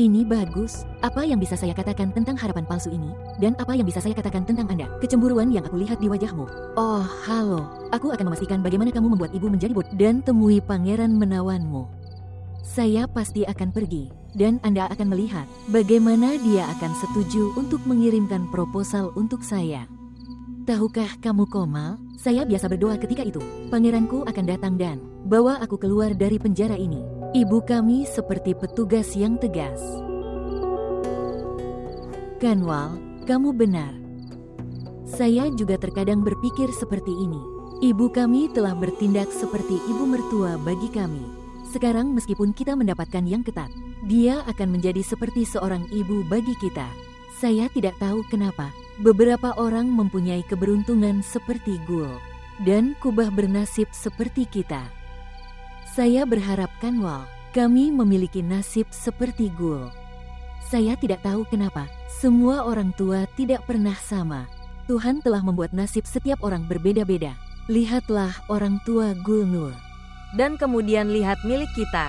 Ini bagus. Apa yang bisa saya katakan tentang harapan palsu ini? Dan apa yang bisa saya katakan tentang Anda? Kecemburuan yang aku lihat di wajahmu. Oh, halo. Aku akan memastikan bagaimana kamu membuat ibu menjadi bodoh dan temui pangeran menawanmu. Saya pasti akan pergi, dan Anda akan melihat bagaimana dia akan setuju untuk mengirimkan proposal untuk saya. Tahukah kamu, Komal, saya biasa berdoa ketika itu. Pangeranku akan datang dan bawa aku keluar dari penjara ini. Ibu kami seperti petugas yang tegas. Kanwal, kamu benar. Saya juga terkadang berpikir seperti ini. Ibu kami telah bertindak seperti ibu mertua bagi kami. Sekarang meskipun kita mendapatkan yang ketat, dia akan menjadi seperti seorang ibu bagi kita. Saya tidak tahu kenapa. Beberapa orang mempunyai keberuntungan seperti Gul, dan kubah bernasib seperti kita. Saya berharap Kanwal, kami memiliki nasib seperti Gul. Saya tidak tahu kenapa, semua orang tua tidak pernah sama. Tuhan telah membuat nasib setiap orang berbeda-beda. Lihatlah orang tua Gulnur. Dan kemudian lihat milik kita.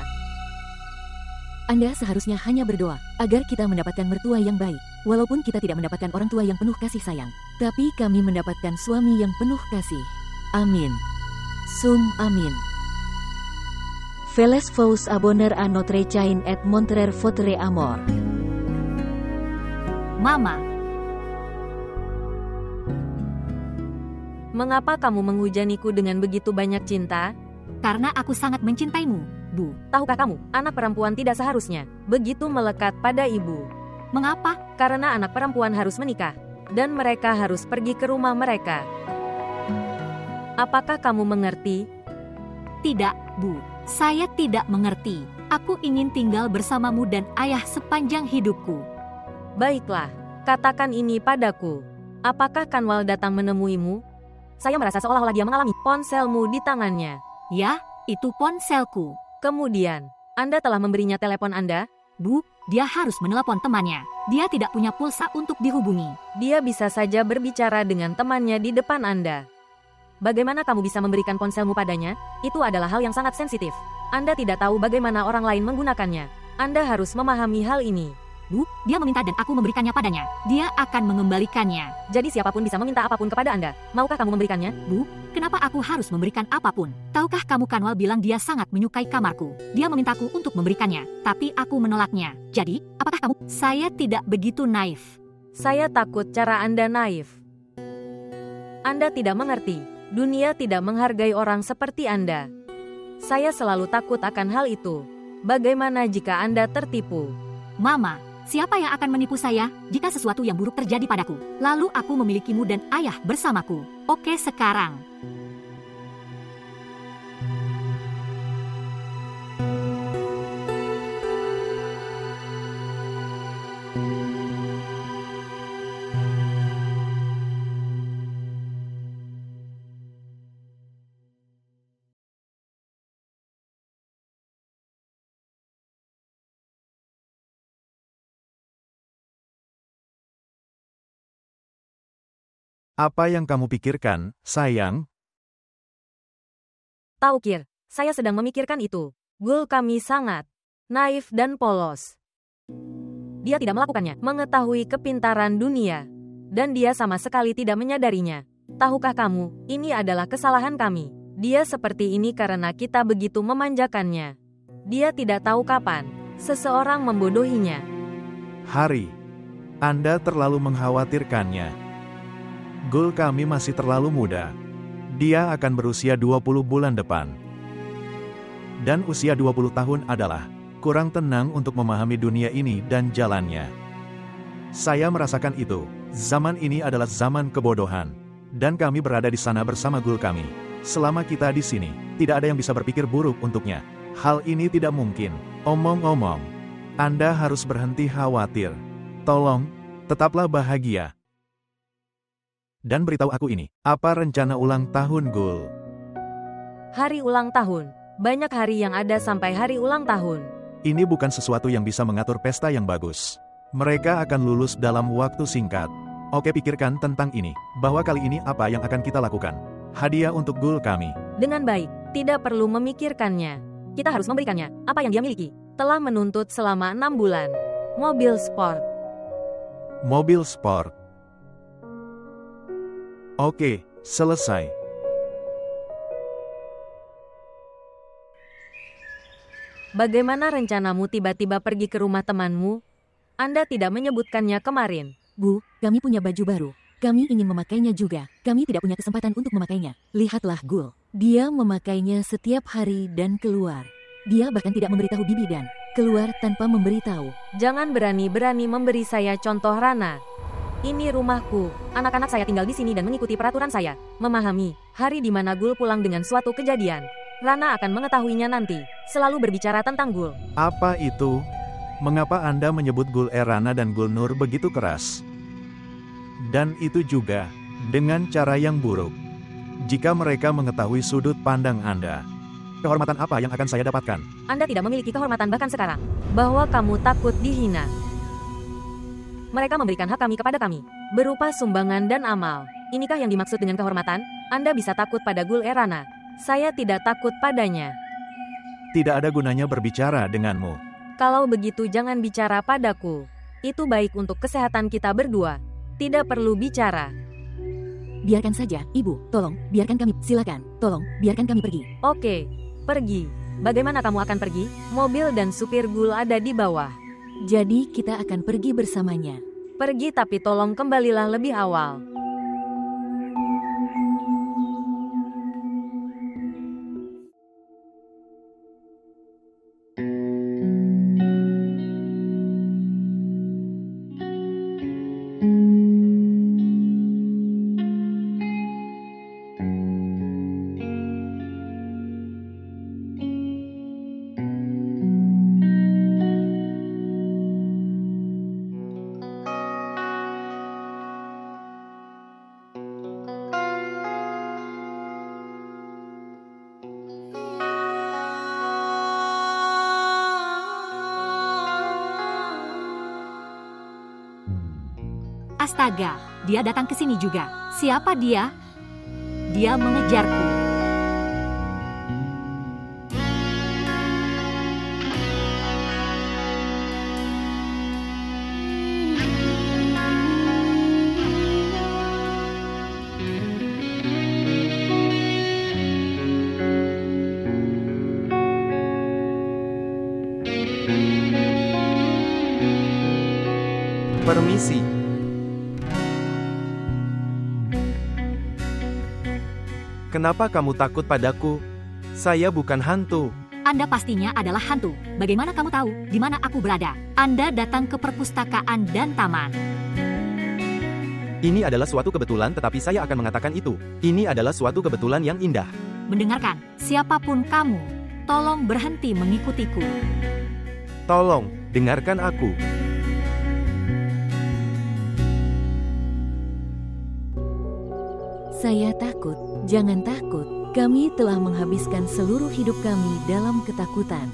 Anda seharusnya hanya berdoa agar kita mendapatkan mertua yang baik. Walaupun kita tidak mendapatkan orang tua yang penuh kasih sayang, tapi kami mendapatkan suami yang penuh kasih. Amin. Sum amin. Veles vous abonner à notre chaîne et montrer votre amour. Mama. Mengapa kamu menghujaniku dengan begitu banyak cinta? Karena aku sangat mencintaimu, Bu. Tahukah kamu, anak perempuan tidak seharusnya begitu melekat pada ibu. Mengapa? Karena anak perempuan harus menikah, dan mereka harus pergi ke rumah mereka. Apakah kamu mengerti? Tidak, Bu. Saya tidak mengerti. Aku ingin tinggal bersamamu dan ayah sepanjang hidupku. Baiklah, katakan ini padaku. Apakah Kanwal datang menemuimu? Saya merasa seolah-olah dia mengalami ponselmu di tangannya. Ya, itu ponselku. Kemudian, Anda telah memberinya telepon Anda? Bu, dia harus menelepon temannya. Dia tidak punya pulsa untuk dihubungi. Dia bisa saja berbicara dengan temannya di depan Anda. Bagaimana kamu bisa memberikan ponselmu padanya? Itu adalah hal yang sangat sensitif. Anda tidak tahu bagaimana orang lain menggunakannya. Anda harus memahami hal ini. Bu, dia meminta dan aku memberikannya padanya. Dia akan mengembalikannya. Jadi siapapun bisa meminta apapun kepada Anda. Maukah kamu memberikannya? Bu, kenapa aku harus memberikan apapun? Tahukah kamu Kanwal bilang dia sangat menyukai kamarku. Dia memintaku untuk memberikannya, tapi aku menolaknya. Jadi, apakah kamu? Saya tidak begitu naif. Saya takut cara Anda naif. Anda tidak mengerti. Dunia tidak menghargai orang seperti Anda. Saya selalu takut akan hal itu. Bagaimana jika Anda tertipu? Mama, siapa yang akan menipu saya jika sesuatu yang buruk terjadi padaku? Lalu aku memilikimu dan ayah bersamaku. Oke, sekarang. Apa yang kamu pikirkan, sayang? Tahu Kir, saya sedang memikirkan itu. Gul kami sangat naif dan polos. Dia tidak melakukannya, mengetahui kepintaran dunia. Dan dia sama sekali tidak menyadarinya. Tahukah kamu, ini adalah kesalahan kami. Dia seperti ini karena kita begitu memanjakannya. Dia tidak tahu kapan seseorang membodohinya. Hari, Anda terlalu mengkhawatirkannya. Gul kami masih terlalu muda. Dia akan berusia 20 bulan depan. Dan usia 20 tahun adalah kurang tenang untuk memahami dunia ini dan jalannya. Saya merasakan itu. Zaman ini adalah zaman kebodohan. Dan kami berada di sana bersama Gul kami. Selama kita di sini, tidak ada yang bisa berpikir buruk untuknya. Hal ini tidak mungkin. Omong-omong, Anda harus berhenti khawatir. Tolong, tetaplah bahagia. Dan beritahu aku ini, apa rencana ulang tahun Gul? Hari ulang tahun. Banyak hari yang ada sampai hari ulang tahun. Ini bukan sesuatu yang bisa mengatur pesta yang bagus. Mereka akan lulus dalam waktu singkat. Oke, pikirkan tentang ini, bahwa kali ini apa yang akan kita lakukan. Hadiah untuk Gul kami. Dengan baik, tidak perlu memikirkannya. Kita harus memberikannya, apa yang dia miliki. Telah menuntut selama 6 bulan. Mobil sport. Mobil sport. Oke, selesai. Bagaimana rencanamu tiba-tiba pergi ke rumah temanmu? Anda tidak menyebutkannya kemarin. Bu, kami punya baju baru. Kami ingin memakainya juga. Kami tidak punya kesempatan untuk memakainya. Lihatlah Gul. Dia memakainya setiap hari dan keluar. Dia bahkan tidak memberitahu Bibi dan keluar tanpa memberitahu. Jangan berani-berani memberi saya contoh, Rana. Ini rumahku. Anak-anak saya tinggal di sini dan mengikuti peraturan saya. Memahami hari di mana Gul pulang dengan suatu kejadian. Rana akan mengetahuinya nanti. Selalu berbicara tentang Gul. Apa itu? Mengapa Anda menyebut Gul Rana dan Gul Nur begitu keras? Dan itu juga dengan cara yang buruk. Jika mereka mengetahui sudut pandang Anda, kehormatan apa yang akan saya dapatkan? Anda tidak memiliki kehormatan bahkan sekarang. Bahwa kamu takut dihina. Mereka memberikan hak kami kepada kami, berupa sumbangan dan amal. Inikah yang dimaksud dengan kehormatan? Anda bisa takut pada Gul Rana. Saya tidak takut padanya. Tidak ada gunanya berbicara denganmu. Kalau begitu jangan bicara padaku. Itu baik untuk kesehatan kita berdua. Tidak perlu bicara. Biarkan saja, Ibu. Tolong, biarkan kami. Silakan. Tolong, biarkan kami pergi. Oke, pergi. Bagaimana kamu akan pergi? Mobil dan supir Gul ada di bawah. Jadi kita akan pergi bersamanya. Pergi tapi tolong kembalilah lebih awal. Astaga, dia datang ke sini juga. Siapa dia? Dia mengejarku. Permisi. Kenapa kamu takut padaku? Saya bukan hantu. Anda pastinya adalah hantu. Bagaimana kamu tahu di mana aku berada? Anda datang ke perpustakaan dan taman. Ini adalah suatu kebetulan, tetapi saya akan mengatakan itu. Ini adalah suatu kebetulan yang indah. Mendengarkan, siapapun kamu, tolong berhenti mengikutiku. Tolong, dengarkan aku. Saya takut. Jangan takut. Kami telah menghabiskan seluruh hidup kami dalam ketakutan.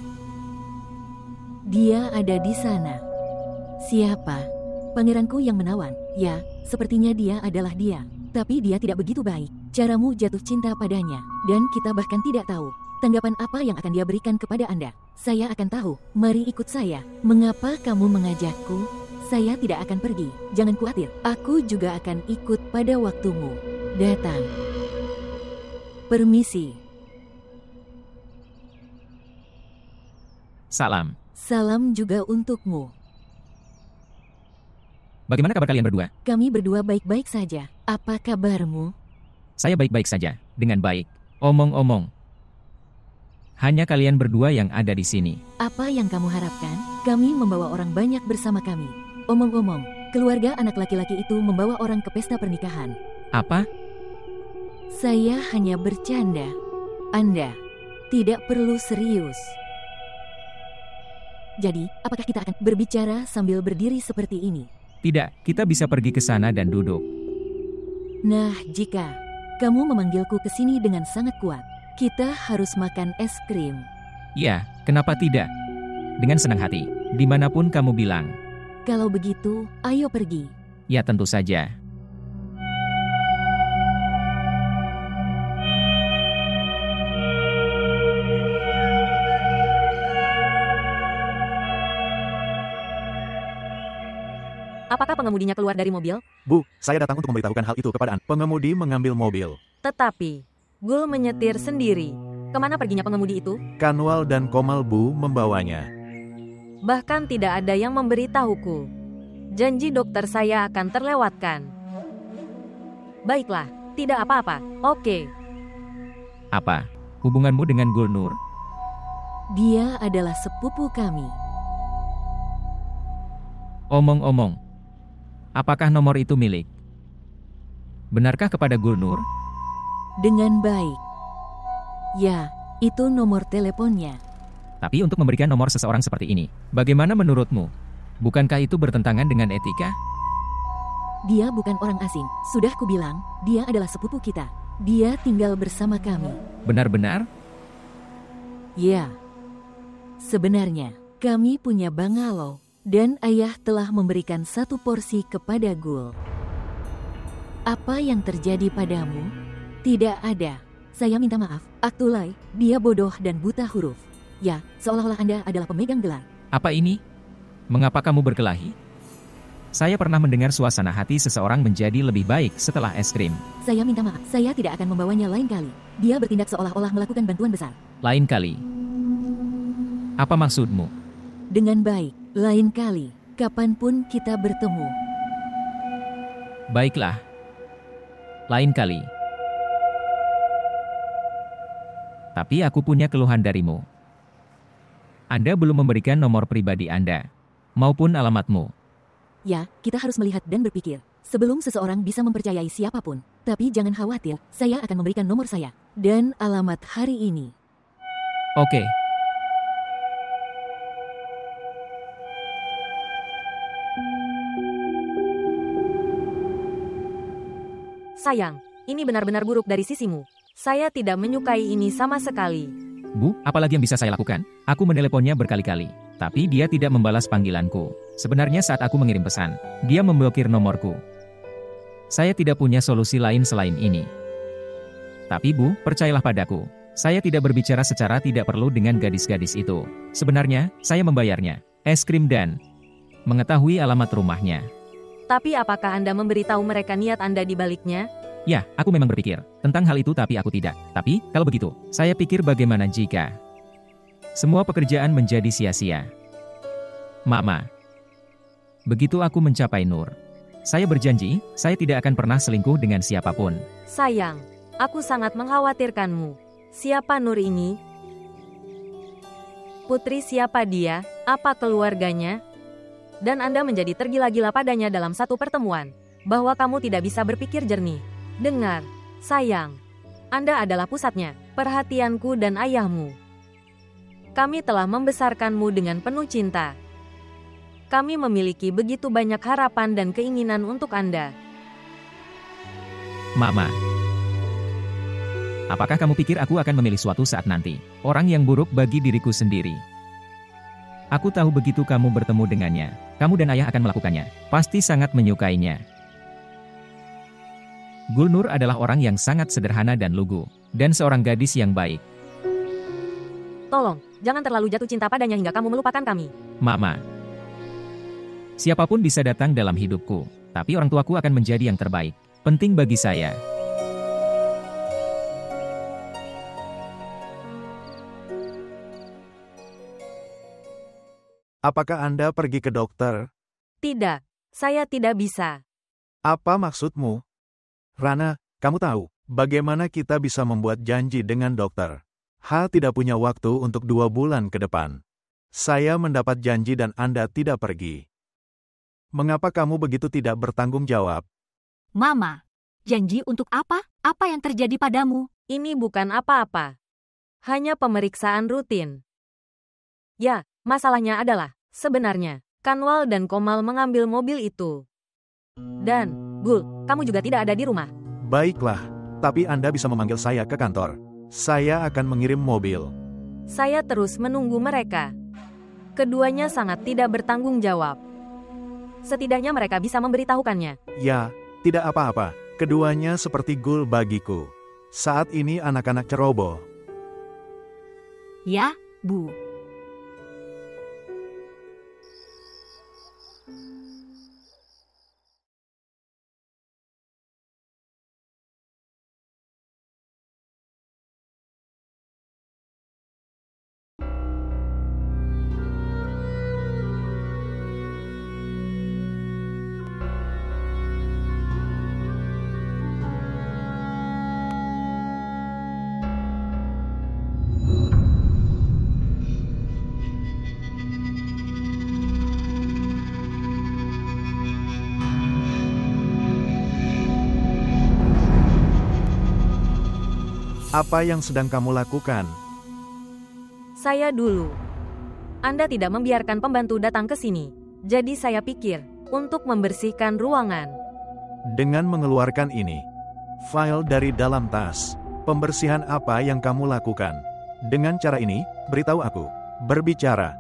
Dia ada di sana. Siapa? Pangeranku yang menawan. Ya, sepertinya dia adalah dia. Tapi dia tidak begitu baik. Caramu jatuh cinta padanya. Dan kita bahkan tidak tahu tanggapan apa yang akan dia berikan kepada Anda. Saya akan tahu. Mari ikut saya. Mengapa kamu mengajakku? Saya tidak akan pergi. Jangan khawatir. Aku juga akan ikut pada waktumu. Datang. Permisi. Salam. Salam juga untukmu. Bagaimana kabar kalian berdua? Kami berdua baik-baik saja. Apa kabarmu? Saya baik-baik saja, dengan baik. Omong-omong. Hanya kalian berdua yang ada di sini. Apa yang kamu harapkan? Kami membawa orang banyak bersama kami. Omong-omong, keluarga anak laki-laki itu membawa orang ke pesta pernikahan. Apa? Saya hanya bercanda. Anda tidak perlu serius. Jadi, apakah kita akan berbicara sambil berdiri seperti ini? Tidak, kita bisa pergi ke sana dan duduk. Nah, jika kamu memanggilku ke sini dengan sangat kuat, kita harus makan es krim. Ya, kenapa tidak? Dengan senang hati, dimanapun kamu bilang. Kalau begitu, ayo pergi. Ya tentu saja. Apakah pengemudinya keluar dari mobil? Bu, saya datang untuk memberitahukan hal itu kepada Anda. Pengemudi mengambil mobil. Tetapi, Gul menyetir sendiri. Kemana perginya pengemudi itu? Kanwal dan Komal Bu membawanya. Bahkan tidak ada yang memberitahuku. Janji dokter saya akan terlewatkan. Baiklah, tidak apa-apa. Oke. Apa hubunganmu dengan Gulnur? Dia adalah sepupu kami. Omong-omong, apakah nomor itu milik? Benarkah kepada Gulnur? Dengan baik. Ya, itu nomor teleponnya. Tapi untuk memberikan nomor seseorang seperti ini, bagaimana menurutmu? Bukankah itu bertentangan dengan etika? Dia bukan orang asing. Sudah kubilang, dia adalah sepupu kita. Dia tinggal bersama kami. Benar-benar? Ya. Sebenarnya, kami punya bangalo. Dan ayah telah memberikan 1 porsi kepada Gul. Apa yang terjadi padamu? Tidak ada. Saya minta maaf, Aktulai, dia bodoh dan buta huruf. Ya, seolah-olah Anda adalah pemegang gelar. Apa ini? Mengapa kamu berkelahi? Saya pernah mendengar suasana hati seseorang menjadi lebih baik setelah es krim. Saya minta maaf, saya tidak akan membawanya lain kali. Dia bertindak seolah-olah melakukan bantuan besar. Lain kali. Apa maksudmu? Dengan baik, lain kali, kapanpun kita bertemu. Baiklah. Lain kali. Tapi aku punya keluhan darimu. Anda belum memberikan nomor pribadi Anda, maupun alamatmu. Ya, kita harus melihat dan berpikir. Sebelum seseorang bisa mempercayai siapapun. Tapi jangan khawatir, saya akan memberikan nomor saya. Dan alamat hari ini. Oke. Sayang, ini benar-benar buruk dari sisimu. Saya tidak menyukai ini sama sekali. Bu, apalagi yang bisa saya lakukan? Aku meneleponnya berkali-kali, tapi dia tidak membalas panggilanku. Sebenarnya saat aku mengirim pesan, dia memblokir nomorku. Saya tidak punya solusi lain selain ini. Tapi Bu, percayalah padaku. Saya tidak berbicara secara tidak perlu dengan gadis-gadis itu. Sebenarnya, saya membayarnya, es krim dan mengetahui alamat rumahnya. Tapi apakah Anda memberitahu mereka niat Anda di baliknya? Ya, aku memang berpikir tentang hal itu tapi aku tidak. Tapi, kalau begitu, saya pikir bagaimana jika semua pekerjaan menjadi sia-sia. Mama. Begitu aku mencapai Nur, saya berjanji, saya tidak akan pernah selingkuh dengan siapapun. Sayang, aku sangat mengkhawatirkanmu. Siapa Nur ini? Putri siapa dia? Apa keluarganya? Dan Anda menjadi tergila-gila padanya dalam satu pertemuan. Bahwa kamu tidak bisa berpikir jernih. Dengar, sayang. Anda adalah pusatnya, perhatianku dan ayahmu. Kami telah membesarkanmu dengan penuh cinta. Kami memiliki begitu banyak harapan dan keinginan untuk Anda. Mama. Apakah kamu pikir aku akan memilih suatu saat nanti orang yang buruk bagi diriku sendiri? Aku tahu begitu kamu bertemu dengannya, kamu dan ayah akan melakukannya. Pasti sangat menyukainya. Gulnur adalah orang yang sangat sederhana dan lugu, dan seorang gadis yang baik. Tolong, jangan terlalu jatuh cinta padanya hingga kamu melupakan kami. Mama. Siapapun bisa datang dalam hidupku, tapi orang tuaku akan menjadi yang terbaik. Penting bagi saya. Apakah Anda pergi ke dokter? Tidak, saya tidak bisa. Apa maksudmu? Rana, kamu tahu, bagaimana kita bisa membuat janji dengan dokter? Tidak punya waktu untuk 2 bulan ke depan. Saya mendapat janji dan Anda tidak pergi. Mengapa kamu begitu tidak bertanggung jawab? Mama, janji untuk apa? Apa yang terjadi padamu? Ini bukan apa-apa. Hanya pemeriksaan rutin. Ya, masalahnya adalah, sebenarnya, Kanwal dan Komal mengambil mobil itu. Dan, Gul, kamu juga tidak ada di rumah. Baiklah, tapi Anda bisa memanggil saya ke kantor. Saya akan mengirim mobil. Saya terus menunggu mereka. Keduanya sangat tidak bertanggung jawab. Setidaknya mereka bisa memberitahukannya. Ya, tidak apa-apa. Keduanya seperti Gul bagiku. Saat ini anak-anak ceroboh. Ya, Bu. Apa yang sedang kamu lakukan? Saya dulu. Anda tidak membiarkan pembantu datang ke sini. Jadi saya pikir, untuk membersihkan ruangan. Dengan mengeluarkan ini, file dari dalam tas, pembersihan apa yang kamu lakukan? Dengan cara ini, beritahu aku. Berbicara.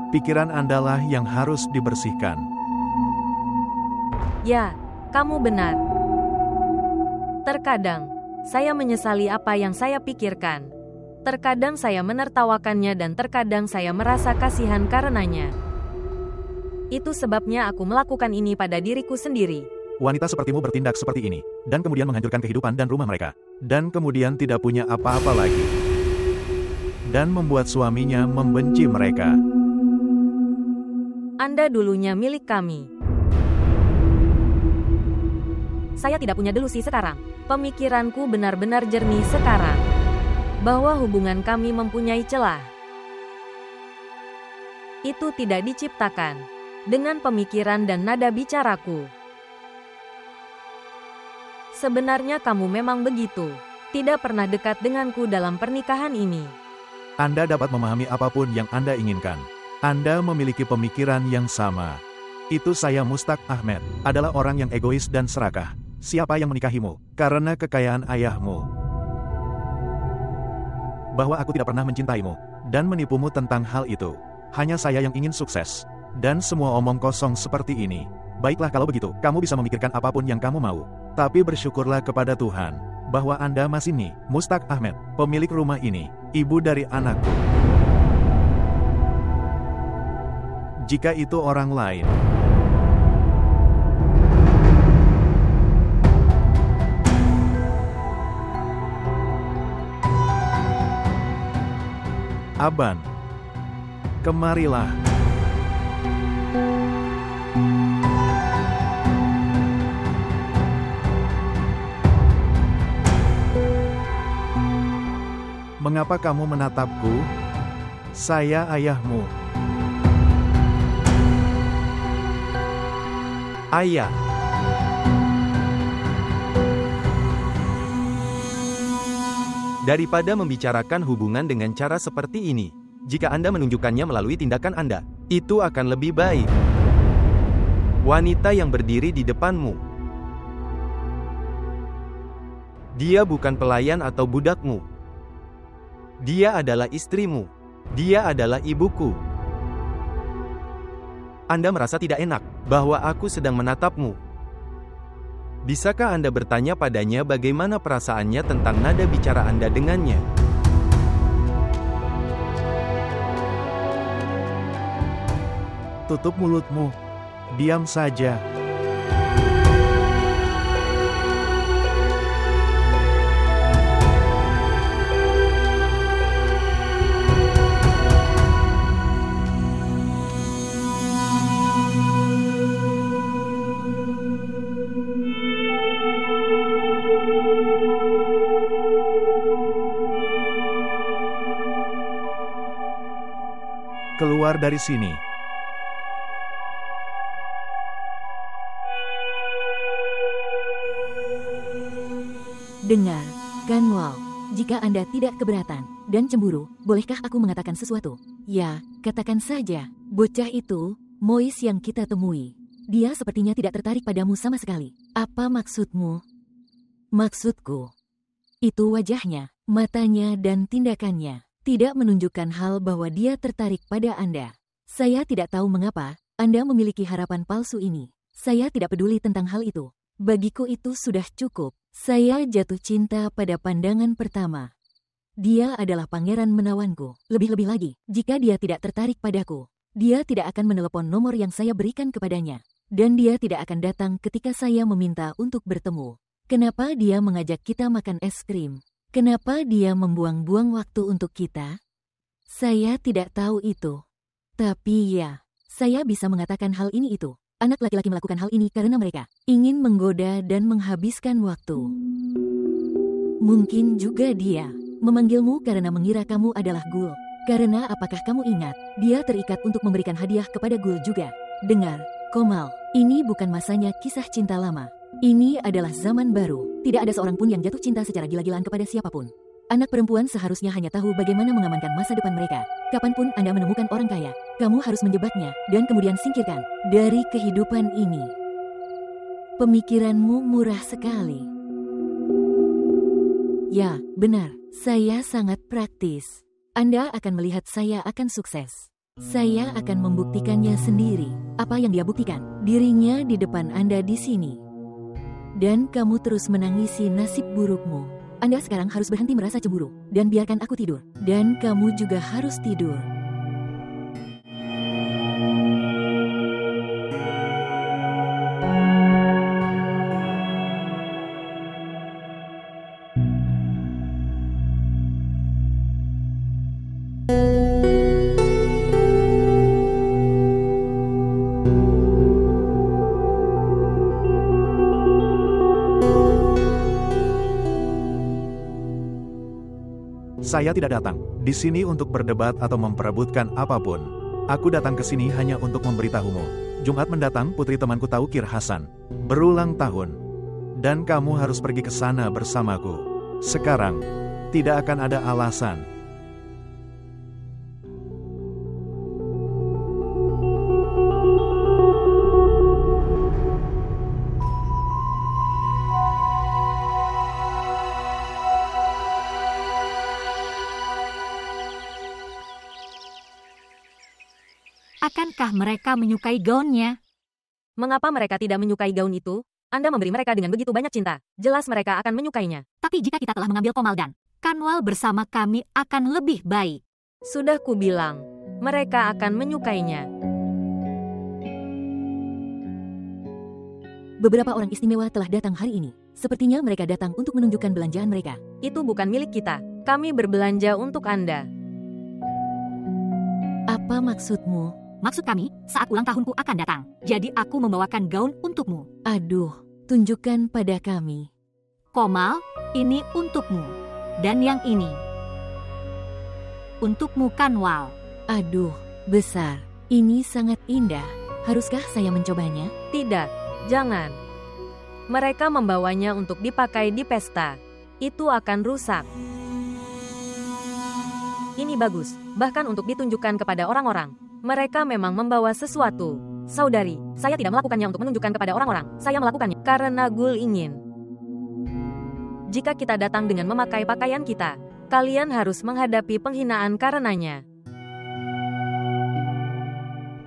Pikiran Anda lah yang harus dibersihkan. Ya, kamu benar. Terkadang, saya menyesali apa yang saya pikirkan. Terkadang saya menertawakannya dan terkadang saya merasa kasihan karenanya. Itu sebabnya aku melakukan ini pada diriku sendiri. Wanita sepertimu bertindak seperti ini, dan kemudian menghancurkan kehidupan dan rumah mereka. Dan kemudian tidak punya apa-apa lagi. Dan membuat suaminya membenci mereka. Anda dulunya milik kami. Saya tidak punya delusi sekarang. Pemikiranku benar-benar jernih sekarang. Bahwa hubungan kami mempunyai celah. Itu tidak diciptakan dengan pemikiran dan nada bicaraku. Sebenarnya kamu memang begitu. Tidak pernah dekat denganku dalam pernikahan ini. Anda dapat memahami apapun yang Anda inginkan. Anda memiliki pemikiran yang sama. Itu saya Mustaq Ahmed, adalah orang yang egois dan serakah. Siapa yang menikahimu? Karena kekayaan ayahmu. Bahwa aku tidak pernah mencintaimu, dan menipumu tentang hal itu. Hanya saya yang ingin sukses. Dan semua omong kosong seperti ini. Baiklah kalau begitu, kamu bisa memikirkan apapun yang kamu mau. Tapi bersyukurlah kepada Tuhan, bahwa Anda masih nih, Mustaq Ahmed, pemilik rumah ini, ibu dari anakku. Jika itu orang lain, Aban, kemarilah. Mengapa kamu menatapku? Saya ayahmu. Ayah. Daripada membicarakan hubungan dengan cara seperti ini, jika Anda menunjukkannya melalui tindakan Anda, itu akan lebih baik. Wanita yang berdiri di depanmu. Dia bukan pelayan atau budakmu. Dia adalah istrimu. Dia adalah ibuku. Anda merasa tidak enak bahwa aku sedang menatapmu. Bisakah Anda bertanya padanya bagaimana perasaannya tentang nada bicara Anda dengannya? Tutup mulutmu. Diam saja. Keluar dari sini. Dengar, Kanwal, jika Anda tidak keberatan dan cemburu, bolehkah aku mengatakan sesuatu? Ya, katakan saja. Bocah itu, Mois yang kita temui. Dia sepertinya tidak tertarik padamu sama sekali. Apa maksudmu? Maksudku, itu wajahnya, matanya dan tindakannya tidak menunjukkan hal bahwa dia tertarik pada Anda. Saya tidak tahu mengapa Anda memiliki harapan palsu ini. Saya tidak peduli tentang hal itu. Bagiku itu sudah cukup. Saya jatuh cinta pada pandangan pertama. Dia adalah pangeran menawanku. Lebih-lebih lagi, jika dia tidak tertarik padaku, dia tidak akan menelepon nomor yang saya berikan kepadanya. Dan dia tidak akan datang ketika saya meminta untuk bertemu. Kenapa dia mengajak kita makan es krim? Kenapa dia membuang-buang waktu untuk kita? Saya tidak tahu itu. Tapi ya, saya bisa mengatakan hal ini itu. Anak laki-laki melakukan hal ini karena mereka ingin menggoda dan menghabiskan waktu. Mungkin juga dia memanggilmu karena mengira kamu adalah Gul. Karena apakah kamu ingat, dia terikat untuk memberikan hadiah kepada Gul juga. Dengar, Komal, ini bukan masanya kisah cinta lama. Ini adalah zaman baru. Tidak ada seorang pun yang jatuh cinta secara gila-gilaan kepada siapapun. Anak perempuan seharusnya hanya tahu bagaimana mengamankan masa depan mereka. Kapanpun Anda menemukan orang kaya, kamu harus menjebaknya dan kemudian singkirkan dari kehidupan ini. Pemikiranmu murah sekali. Ya, benar. Saya sangat praktis. Anda akan melihat saya akan sukses. Saya akan membuktikannya sendiri. Apa yang dia buktikan? Dirinya di depan Anda di sini. Dan kamu terus menangisi nasib burukmu. Anda sekarang harus berhenti merasa cemburu. Dan biarkan aku tidur. Dan kamu juga harus tidur. Saya tidak datang di sini untuk berdebat atau memperebutkan apapun. Aku datang ke sini hanya untuk memberitahumu. Jumat mendatang putri temanku Taukir Hasan berulang tahun. Dan kamu harus pergi ke sana bersamaku. Sekarang, tidak akan ada alasan. Akankah mereka menyukai gaunnya? Mengapa mereka tidak menyukai gaun itu? Anda memberi mereka dengan begitu banyak cinta. Jelas mereka akan menyukainya. Tapi jika kita telah mengambil Komal dan Kanwal bersama kami akan lebih baik. Sudah kubilang, mereka akan menyukainya. Beberapa orang istimewa telah datang hari ini. Sepertinya mereka datang untuk menunjukkan belanjaan mereka. Itu bukan milik kita. Kami berbelanja untuk Anda. Apa maksudmu? Maksud kami, saat ulang tahunku akan datang. Jadi aku membawakan gaun untukmu. Aduh, tunjukkan pada kami. Komal, ini untukmu. Dan yang ini untukmu, Kanwal. Aduh, besar. Ini sangat indah. Haruskah saya mencobanya? Tidak, jangan. Mereka membawanya untuk dipakai di pesta. Itu akan rusak. Ini bagus, bahkan untuk ditunjukkan kepada orang-orang. Mereka memang membawa sesuatu. Saudari, saya tidak melakukannya untuk menunjukkan kepada orang-orang. Saya melakukannya karena Gul ingin. Jika kita datang dengan memakai pakaian kita, kalian harus menghadapi penghinaan karenanya.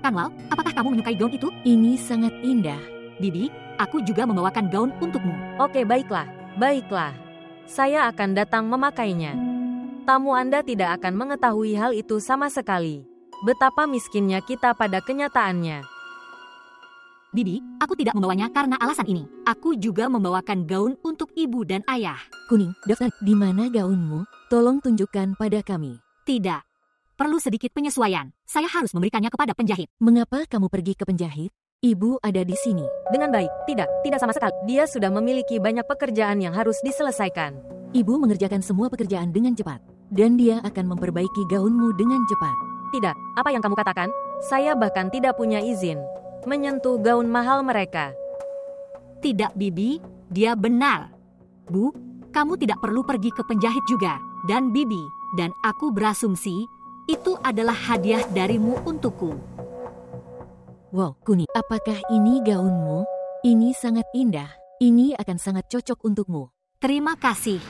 Kanwal, apakah kamu menyukai gaun itu? Ini sangat indah. Bibi, aku juga membawakan gaun untukmu. Oke, baiklah. Baiklah. Saya akan datang memakainya. Tamu Anda tidak akan mengetahui hal itu sama sekali. Betapa miskinnya kita pada kenyataannya. Bibi, aku tidak membawanya karena alasan ini. Aku juga membawakan gaun untuk ibu dan ayah. Kuning, daftar. Di mana gaunmu? Tolong tunjukkan pada kami. Tidak. Perlu sedikit penyesuaian. Saya harus memberikannya kepada penjahit. Mengapa kamu pergi ke penjahit? Ibu ada di sini. Dengan baik. Tidak sama sekali. Dia sudah memiliki banyak pekerjaan yang harus diselesaikan. Ibu mengerjakan semua pekerjaan dengan cepat. Dan dia akan memperbaiki gaunmu dengan cepat. Tidak, apa yang kamu katakan? Saya bahkan tidak punya izin menyentuh gaun mahal mereka. Tidak, Bibi, dia benar. Bu, kamu tidak perlu pergi ke penjahit juga. Dan Bibi, dan aku berasumsi, itu adalah hadiah darimu untukku. Wow, Kuning, apakah ini gaunmu? Ini sangat indah. Ini akan sangat cocok untukmu. Terima kasih.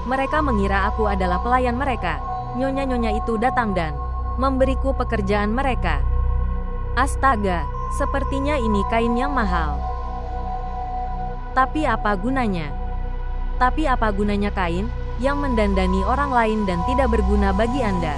Mereka mengira aku adalah pelayan mereka. Nyonya-nyonya itu datang dan memberiku pekerjaan mereka. Astaga, sepertinya ini kain yang mahal. Tapi apa gunanya? Kain yang mendandani orang lain dan tidak berguna bagi Anda?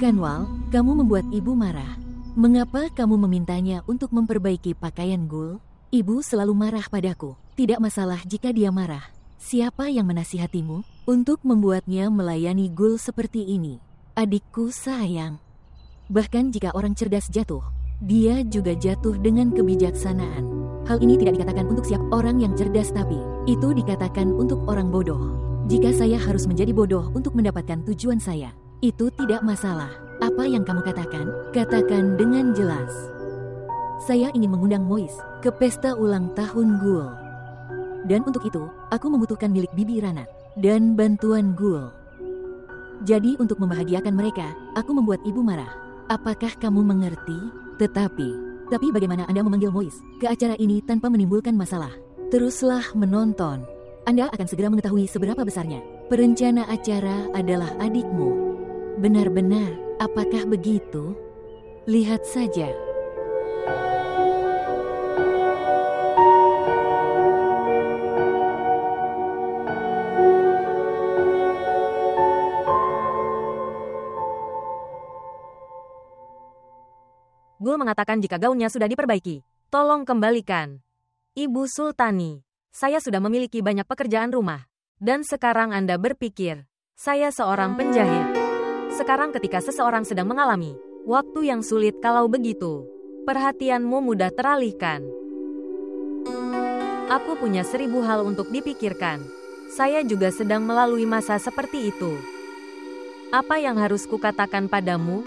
Kanwal, Kamu membuat ibu marah. Mengapa kamu memintanya untuk memperbaiki pakaian Gul? Ibu selalu marah padaku. Tidak masalah jika dia marah. Siapa yang menasihatimu untuk membuatnya melayani Gul seperti ini? Adikku sayang. Bahkan jika orang cerdas jatuh, dia juga jatuh dengan kebijaksanaan. Hal ini tidak dikatakan untuk siapa orang yang cerdas, tapi itu dikatakan untuk orang bodoh. Jika saya harus menjadi bodoh untuk mendapatkan tujuan saya, itu tidak masalah. Apa yang kamu katakan? Katakan dengan jelas. Saya ingin mengundang Mois ke pesta ulang tahun Gul. Dan untuk itu, aku membutuhkan milik Bibi Ranat dan bantuan Gul. Jadi untuk membahagiakan mereka, aku membuat ibu marah. Apakah kamu mengerti? Tapi bagaimana Anda memanggil Mois ke acara ini tanpa menimbulkan masalah? Teruslah menonton. Anda akan segera mengetahui seberapa besarnya perencana acara adalah adikmu. Benar-benar, apakah begitu? Lihat saja. Gul mengatakan jika gaunnya sudah diperbaiki. Tolong kembalikan. Ibu Sultani, saya sudah memiliki banyak pekerjaan rumah. Dan sekarang Anda berpikir, saya seorang penjahit. Sekarang ketika seseorang sedang mengalami waktu yang sulit, kalau begitu, perhatianmu mudah teralihkan. Aku punya 1000 hal untuk dipikirkan. Saya juga sedang melalui masa seperti itu. Apa yang harus kukatakan padamu?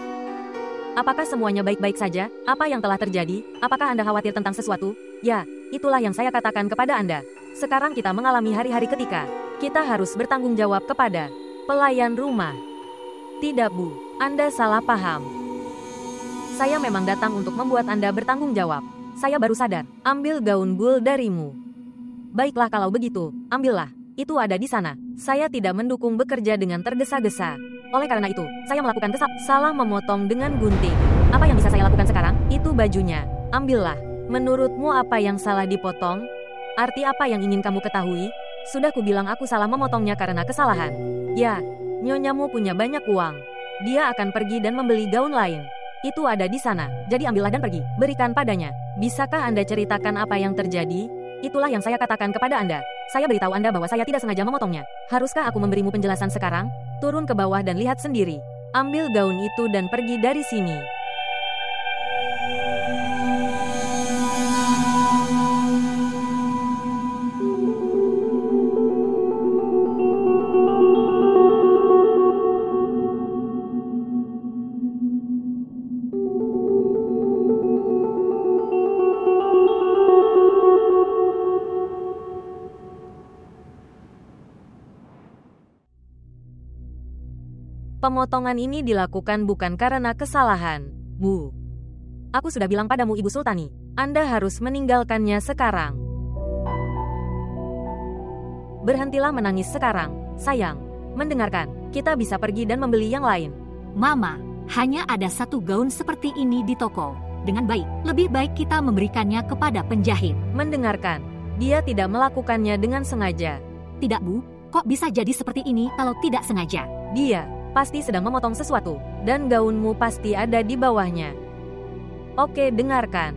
Apakah semuanya baik-baik saja? Apa yang telah terjadi? Apakah Anda khawatir tentang sesuatu? Ya, itulah yang saya katakan kepada Anda. Sekarang kita mengalami hari-hari ketika kita harus bertanggung jawab kepada pelayan rumah. Tidak, Bu. Anda salah paham. Saya memang datang untuk membuat Anda bertanggung jawab. Saya baru sadar. Ambil gaun Gul darimu. Baiklah kalau begitu, ambillah. Itu ada di sana. Saya tidak mendukung bekerja dengan tergesa-gesa. Oleh karena itu, saya melakukan salah memotong dengan gunting. Apa yang bisa saya lakukan sekarang? Itu bajunya. Ambillah. Menurutmu apa yang salah dipotong? Arti apa yang ingin kamu ketahui? Sudah kubilang aku salah memotongnya karena kesalahan. Ya, nyonyamu punya banyak uang. Dia akan pergi dan membeli gaun lain. Itu ada di sana. Jadi ambillah dan pergi. Berikan padanya. Bisakah Anda ceritakan apa yang terjadi? Itulah yang saya katakan kepada Anda. Saya beritahu Anda bahwa saya tidak sengaja memotongnya. Haruskah aku memberimu penjelasan sekarang? Turun ke bawah dan lihat sendiri. Ambil gaun itu dan pergi dari sini. Pemotongan ini dilakukan bukan karena kesalahan, Bu. Aku sudah bilang padamu, Ibu Sultani, Anda harus meninggalkannya sekarang. Berhentilah menangis sekarang, sayang. Mendengarkan, kita bisa pergi dan membeli yang lain. Mama, hanya ada 1 gaun seperti ini di toko. Dengan baik, lebih baik kita memberikannya kepada penjahit. Mendengarkan, dia tidak melakukannya dengan sengaja. Tidak, Bu. Kok bisa jadi seperti ini kalau tidak sengaja? Dia pasti sedang memotong sesuatu, dan gaunmu pasti ada di bawahnya. Oke, dengarkan.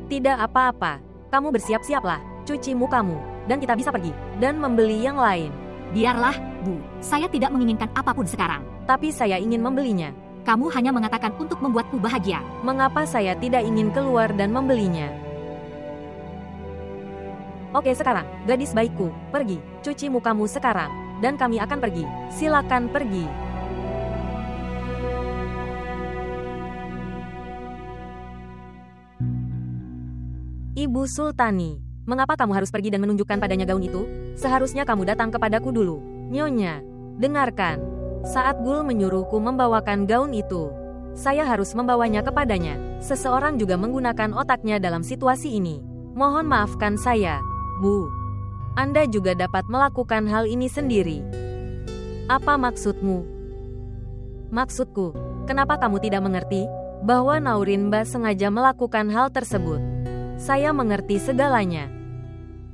Tidak apa-apa, kamu bersiap-siaplah, cuci mukamu, dan kita bisa pergi, dan membeli yang lain. Biarlah, Bu. Saya tidak menginginkan apapun sekarang. Tapi saya ingin membelinya. Kamu hanya mengatakan untuk membuatku bahagia. Mengapa saya tidak ingin keluar dan membelinya? Oke, sekarang, gadis baikku, pergi, cuci mukamu sekarang, dan kami akan pergi. Silakan pergi. Ibu Sultani, mengapa kamu harus pergi dan menunjukkan padanya gaun itu? Seharusnya kamu datang kepadaku dulu. Nyonya, dengarkan. Saat Gul menyuruhku membawakan gaun itu, saya harus membawanya kepadanya. Seseorang juga menggunakan otaknya dalam situasi ini. Mohon maafkan saya, Bu. Anda juga dapat melakukan hal ini sendiri. Apa maksudmu? Maksudku, kenapa kamu tidak mengerti bahwa Naurinba sengaja melakukan hal tersebut? Saya mengerti segalanya.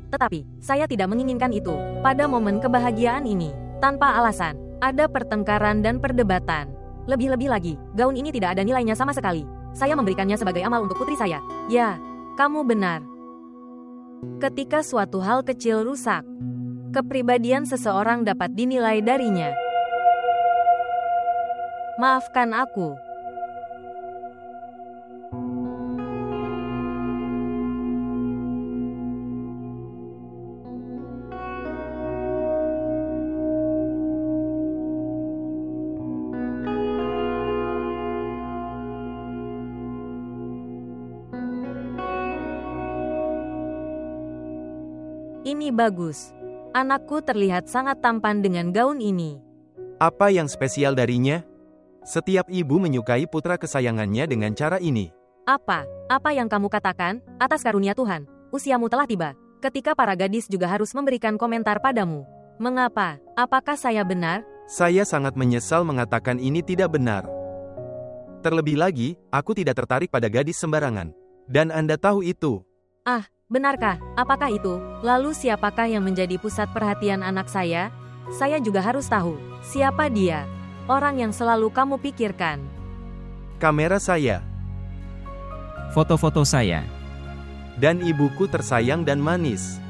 Tetapi, saya tidak menginginkan itu. Pada momen kebahagiaan ini, tanpa alasan, ada pertengkaran dan perdebatan. Lebih-lebih lagi, gaun ini tidak ada nilainya sama sekali. Saya memberikannya sebagai amal untuk putri saya. Ya, kamu benar. Ketika suatu hal kecil rusak, kepribadian seseorang dapat dinilai darinya. Maafkan aku. Ini bagus. Anakku terlihat sangat tampan dengan gaun ini. Apa yang spesial darinya? Setiap ibu menyukai putra kesayangannya dengan cara ini. Apa yang kamu katakan? Atas karunia Tuhan, usiamu telah tiba. Ketika para gadis juga harus memberikan komentar padamu. Mengapa? Apakah saya benar? Saya sangat menyesal mengatakan ini tidak benar. Terlebih lagi, aku tidak tertarik pada gadis sembarangan. Dan Anda tahu itu. Benarkah? Apakah itu? Lalu siapakah yang menjadi pusat perhatian anak saya? Saya juga harus tahu. Siapa dia? Orang yang selalu kamu pikirkan. Kamera saya. Foto-foto saya. Dan ibuku tersayang dan manis.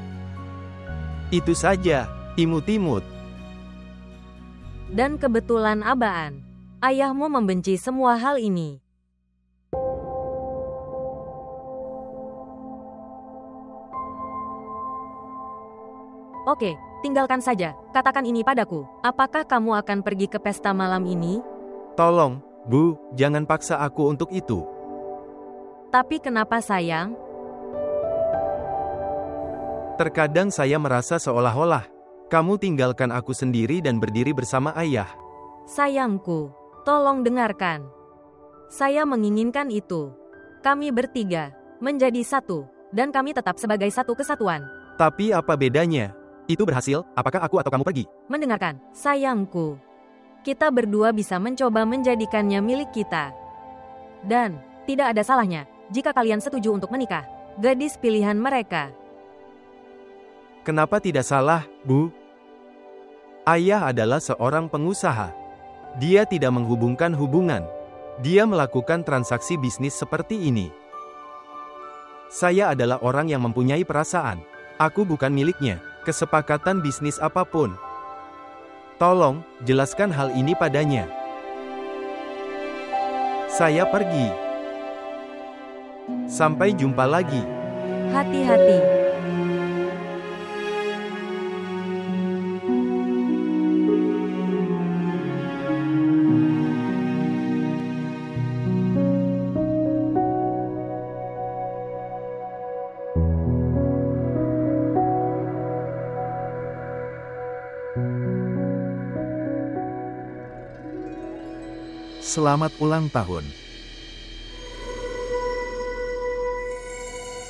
Itu saja, imut-imut. Dan kebetulan Abaan. Ayahmu membenci semua hal ini. Oke, tinggalkan saja. Katakan ini padaku. Apakah kamu akan pergi ke pesta malam ini? Tolong, Bu, jangan paksa aku untuk itu. Tapi kenapa sayang? Terkadang saya merasa seolah-olah kamu tinggalkan aku sendiri dan berdiri bersama ayah. Sayangku, tolong dengarkan. Saya menginginkan itu. Kami bertiga menjadi satu, dan kami tetap sebagai satu kesatuan. Tapi apa bedanya? Itu berhasil, apakah aku atau kamu pergi? Mendengarkan, sayangku. Kita berdua bisa mencoba menjadikannya milik kita. Dan, tidak ada salahnya, jika kalian setuju untuk menikah. Gadis pilihan mereka. Kenapa tidak salah, Bu? Ayah adalah seorang pengusaha. Dia tidak menghubungkan hubungan. Dia melakukan transaksi bisnis seperti ini. Saya adalah orang yang mempunyai perasaan. Aku bukan miliknya. Kesepakatan bisnis apapun. Tolong, jelaskan hal ini padanya. Saya pergi. Sampai jumpa lagi. Hati-hati. Selamat ulang tahun.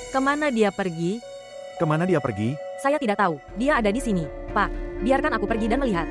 Kemana dia pergi? Kemana dia pergi? Saya tidak tahu. Dia ada di sini. Pak, biarkan aku pergi dan melihat.